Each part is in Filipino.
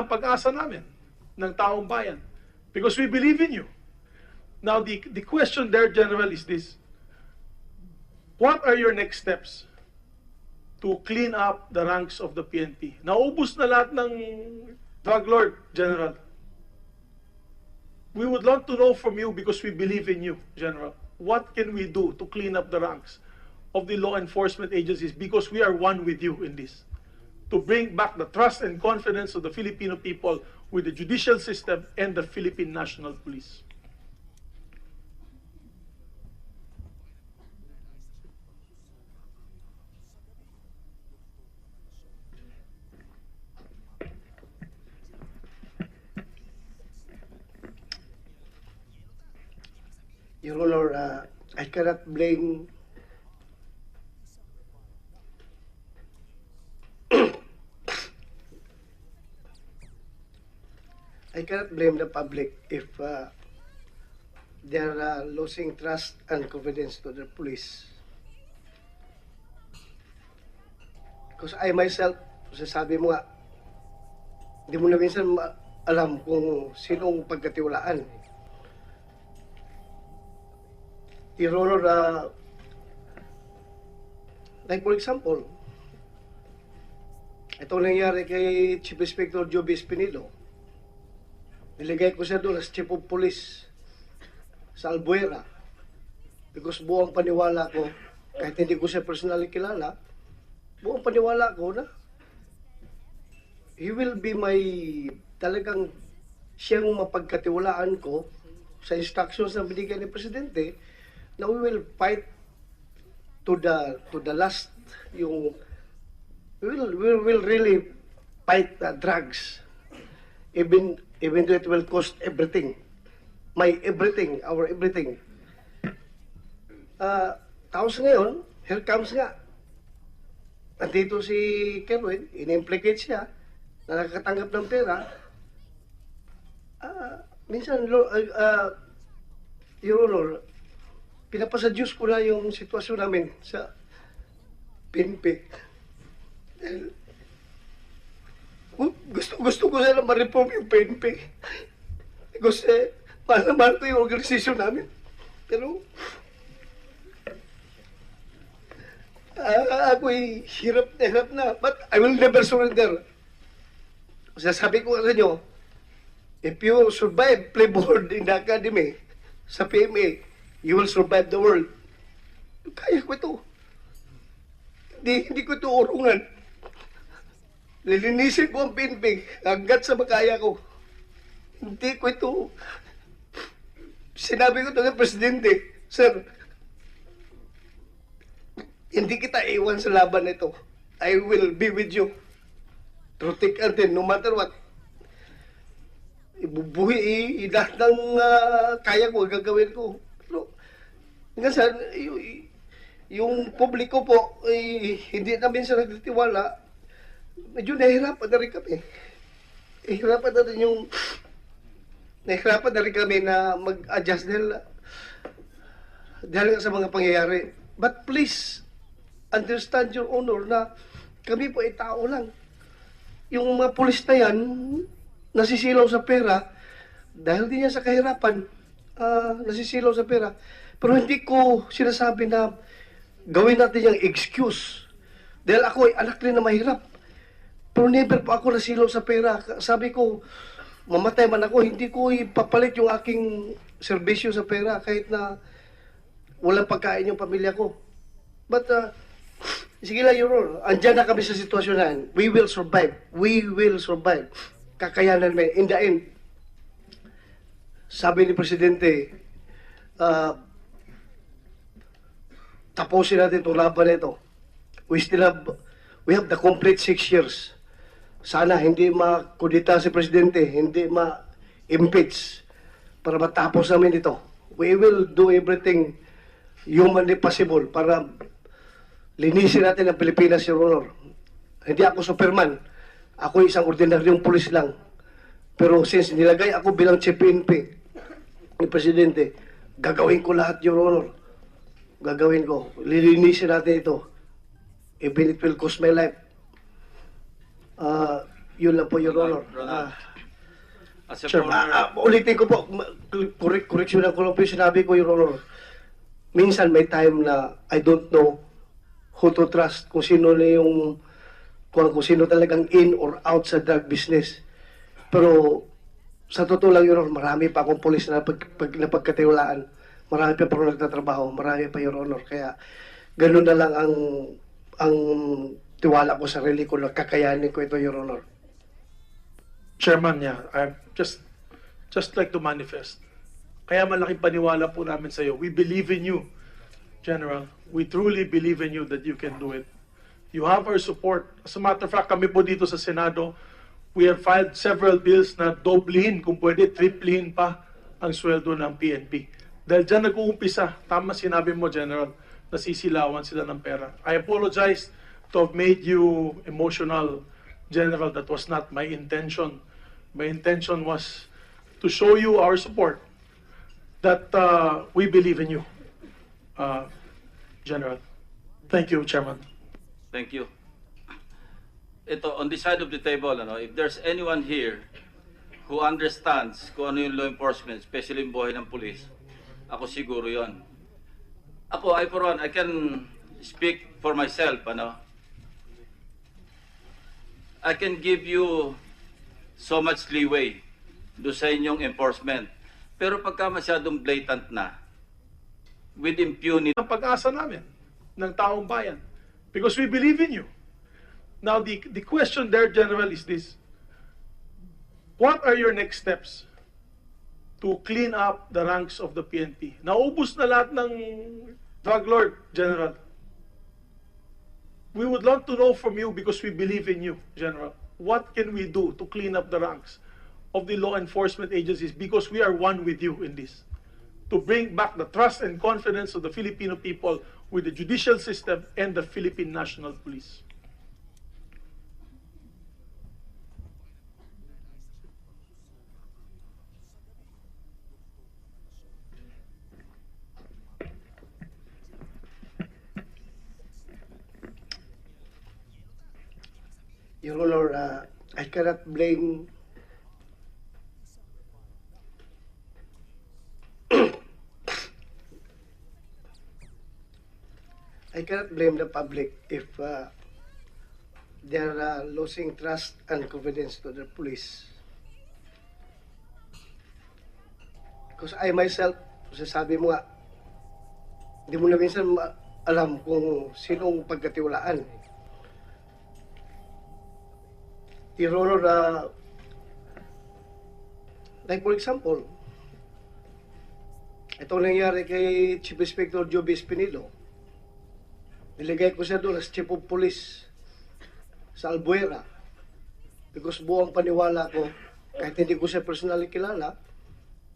ang pag-asa namin ng taong bayan. Because we believe in you. Now, the question there, General, is this. What are your next steps to clean up the ranks of the PNP? Naubos na lahat ng drug lord, General. We would love to know from you because we believe in you, General. What can we do to clean up the ranks of the law enforcement agencies? Because we are one with you in this. To bring back the trust and confidence of the Filipino people with the judicial system and the Philippine National Police. Your Honor, I cannot blame the public if they are losing trust and confidence to the police. Because I myself, sasabi mo nga, hindi mo na minsan alam kung sinong pagkatiwalaan. Your Honor, like for example, itong nangyari kay Chief Inspector Joby Espinilo. Niligay ko siya doon as Chief of Police sa Albuera because buong paniwala ko, kahit hindi ko siya personally kilala, buong paniwala ko na he will be talagang siyang mapagkatiwalaan ko sa instructions na binigay ni Presidente na we will fight to the last we will really fight drugs even though it will cost everything, our everything. Tapos ngayon, here comes nga, nandito si Kerwin, in-implicate siya, na nakakatanggap ng pera. Minsan, Your Honor, pinapasadyos ko na yung sitwasyon namin sa PNP. Gusto ko sana ma-reform yung PNP. Kasi mahal na mahal ko yung organisasyon namin. Pero ako'y hirap na. But I will never surrender. Sabi ko sa inyo, if you survive playboard in the academy sa PMA, you will survive the world. Kaya ko ito. Hindi ko ito urungan. Lilinisin ko ang PNP hanggat sa makaya ko. Hindi ko ito. Sinabi ko ito ng Presidente, Sir, hindi kita iwan sa laban nito. I will be with you. Through thick and thin, no matter what. Ibubuhi, lahat ng kaya ko, gagawin ko. Pero, hanggang yung publiko po, hindi namin sila nagtitiwala. Medyo nahihirapan na rin kami. Nahihirapan na rin kami na mag-adjust dahil sa mga pangyayari. But please, understand Your Honor na kami po ay tao lang. Yung mga pulis na yan, nasisilaw sa pera, dahil din yan sa kahirapan, nasisilaw sa pera. Pero hindi ko sinasabi na gawin natin yung excuse. Dahil ako ay anak rin na mahirap. Pero never po ako nasilaw sa pera. Sabi ko, mamatay man ako, hindi ko ipapalit yung aking serbisyo sa pera kahit na walang pagkain yung pamilya ko. But, sige lang, Your Honor, andyan na kami sa sitwasyon na yan. We will survive. We will survive. Kakayanan namin. In the end, sabi ni Presidente, tapusin natin itong laban na ito. We have the complete 6 years. Sana hindi makudita si Presidente, hindi ma-impeach para matapos namin ito. We will do everything humanly possible para linisin natin ang Pilipinas, Your Honor. Hindi ako Superman. Ako isang ordinaryong pulis lang. Pero since nilagay ako bilang Chief PNP ni Presidente, gagawin ko lahat, Your Honor. Gagawin ko. Lilinisin natin ito. Even it will cost my life. Yun lang po, Your Honor. Ronald. As a Sure. former, Ulitin ko po, correction ko lang po yung sinabi ko, Your Honor. Minsan may time na I don't know who to trust, kung sino na yung, kung sino talagang in or out sa drug business. Pero sa totoo lang, Your Honor, marami pa akong polis na napagkatiwalaan. Marami pa ako nagtatrabaho, marami pa, Your Honor. Kaya ganun na lang ang tiwala ko sa sarili ko na kakayanin ko ito, Your Honor. Chairman, yeah, I just like to manifest. Kaya malaking paniwala po namin sa iyo. We believe in you, General. We truly believe in you that you can do it. You have our support. As a matter of fact, kami po dito sa Senado, we have filed several bills na doblihin, kung pwede, triplihin pa ang sweldo ng PNP. Dahil dyan nag-uumpisa, tama sinabi mo, General, nasisilawan sila ng pera. I apologize to have made you emotional, General. That was not my intention. My intention was to show you our support, that we believe in you, General. Thank you, Chairman. thank you. Ito, on this side of the table, if there's anyone here who understands kung ano yung law enforcement, especially yung buhay ng police, ako siguro yon. Ako, I for one, I can speak for myself, I can give you so much leeway do sa inyong enforcement. Pero pagka masyadong blatant na, with impunity, Ang pag-asa namin ng taong bayan, because we believe in you. Now, the question there, General, is this. What are your next steps to clean up the ranks of the PNP? Naubos na lahat ng drug lord, General. We would love to know from you, because we believe in you, General. What can we do to clean up the ranks of the law enforcement agencies? Because we are one with you in this. To bring back the trust and confidence of the Filipino people with the judicial system and the Philippine National Police. Your Honor, I cannot blame I cannot blame the public if they are losing trust and confidence to the police. Because I myself, sasabi mo nga, hindi mo na minsan alam kung sinong pagkatiwalaan. Your Honor, like for example, itong nangyari kay Chief Inspector Joby Espinilo, niligay ko siya doon as Chief of Police sa Albuera because buong paniwala ko, kahit hindi ko siya personally kilala,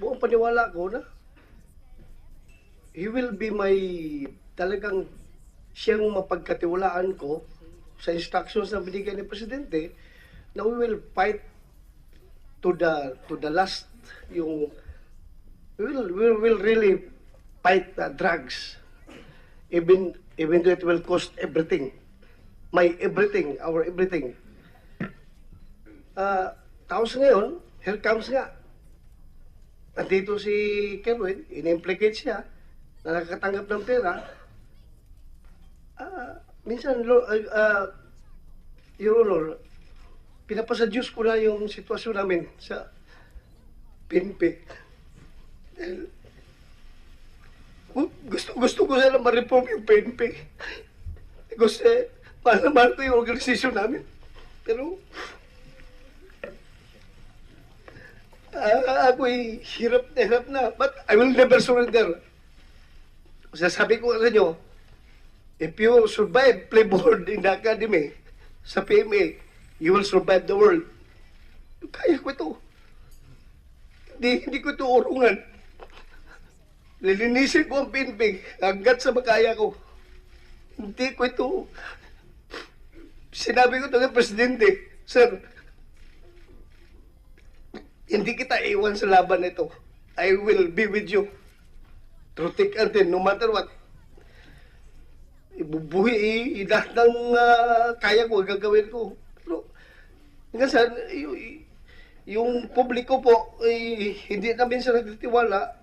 buong paniwala ko na he will be my talagang siyang mapagkatiwalaan ko sa instructions na binigay ni Presidente na we will fight to the last yung we will really fight the drugs even though it will cost everything, our everything. Tapos ngayon, here comes nga, nandito si Kerwin, in-implicate siya, na nakakatanggap ng pera. Minsan, Your Honor, pinapasadyos ko na yung sitwasyon namin sa PNP. Gusto ko sana ma-reform yung PNP. Kasi mahal na mahal ko yung organisasyon namin. Pero ako'y hirap na. But I will never surrender. Sasabi ko sa inyo, if you survive playboard in the academy sa PMA, you will survive the world. Kaya ko ito. Hindi ko ito urungan. Lilinisin ko ang PNP hanggat sa makaya ko. Hindi ko ito. Sinabi ko ito kay Presidente, Sir, hindi kita iwan sa laban na ito. I will be with you. Through thick and thin, no matter what. Ibubuhi, lahat ng kaya ko, gagawin ko. Pero Hanggang sa, yung publiko po, hindi namin sila nagtitiwala,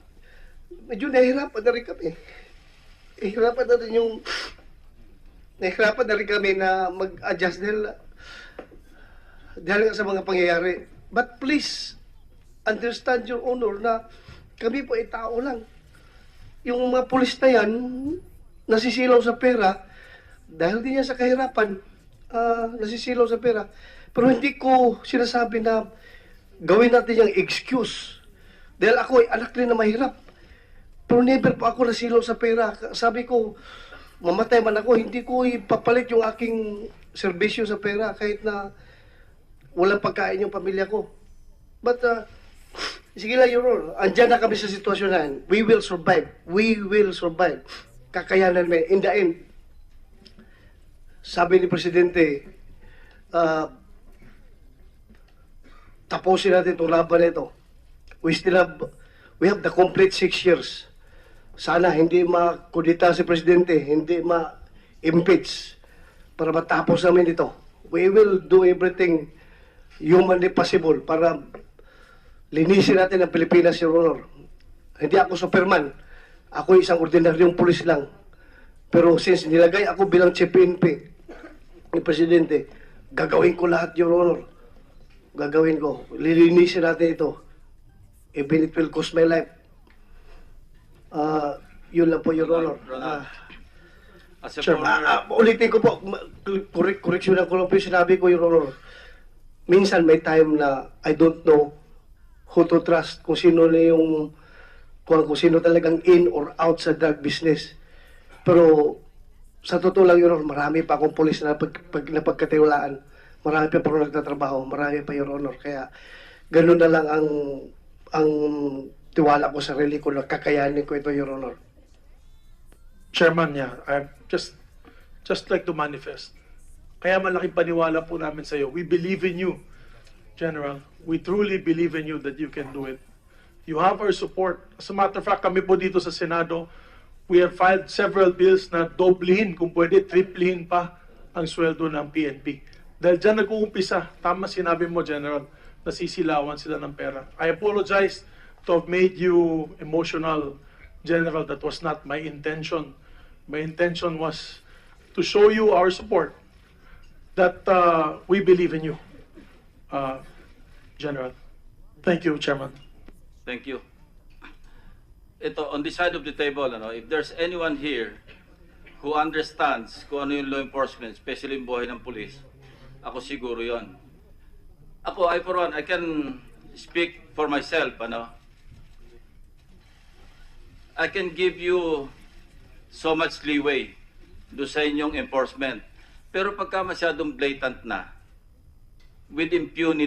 medyo nahihirapan na rin kami. Nahihirapan na rin kami na mag-adjust dahil nga sa mga pangyayari. But please, understand your honor na kami po ay tao lang. Yung mga pulis na yan, nasisilaw sa pera, dahil din yan sa kahirapan, nasisilaw sa pera. Pero hindi ko sinasabi na gawin natin yung excuse. Dahil ako ay anak rin na mahirap. Pero never po ako nasilaw sa pera. Sabi ko, mamatay man ako, hindi ko ipapalit yung aking serbisyo sa pera kahit na walang pagkain yung pamilya ko. But, sige lang, Your Honor, andyan na kami sa sitwasyon na yan. We will survive. We will survive. Kakayanan namin. In the end, sabi ni Presidente, tapusin natin itong laban na ito. We have the complete 6 years. Sana hindi makudita si Presidente, hindi ma-impeach para matapos namin ito. We will do everything humanly possible para linisin natin ang Pilipinas, Your Honor. Hindi ako Superman. Ako isang ordinaryong pulis lang. Pero since nilagay ako bilang Chief PNP ni Presidente, gagawin ko lahat, Your Honor. Gagawin ko. Lilinisin natin ito. Even it will cost my life. Yun lang po, Your Honor. As a Sure. former, Ulitin ko po, correction ko lang po yung sinabi ko, Your Honor. Minsan may time na I don't know who to trust, kung sino na kung sino talagang in or out sa drug business. Pero sa totoo lang, Your Honor, marami pa akong polis na napagkatiwalaan. Marami pa ako nagtatrabaho, marami pa, Your Honor. Kaya ganun na lang ang tiwala ko sa sarili ko na kakayanin ko ito, Your Honor. Chairman, yeah, I just like to manifest. Kaya malaking paniwala po namin sa iyo. We believe in you, General. We truly believe in you that you can do it. You have our support. As a matter of fact, kami po dito sa Senado, we have filed several bills na doblehin, kung pwede, triplehin pa ang sweldo ng PNP. Dahil dyan nag-uumpisa, tama sinabi mo, General, nasisilawan sila ng pera. I apologize to have made you emotional, General. That was not my intention. My intention was to show you our support, that we believe in you, General. Thank you, Chairman. thank you. Ito, on the side of the table, if there's anyone here who understands kung ano yung law enforcement, especially yung buhay ng police, ako siguro yon. Ako, I for one, I can speak for myself, I can give you so much leeway do sa inyong enforcement. Pero pagka masyadong blatant na, with impunity,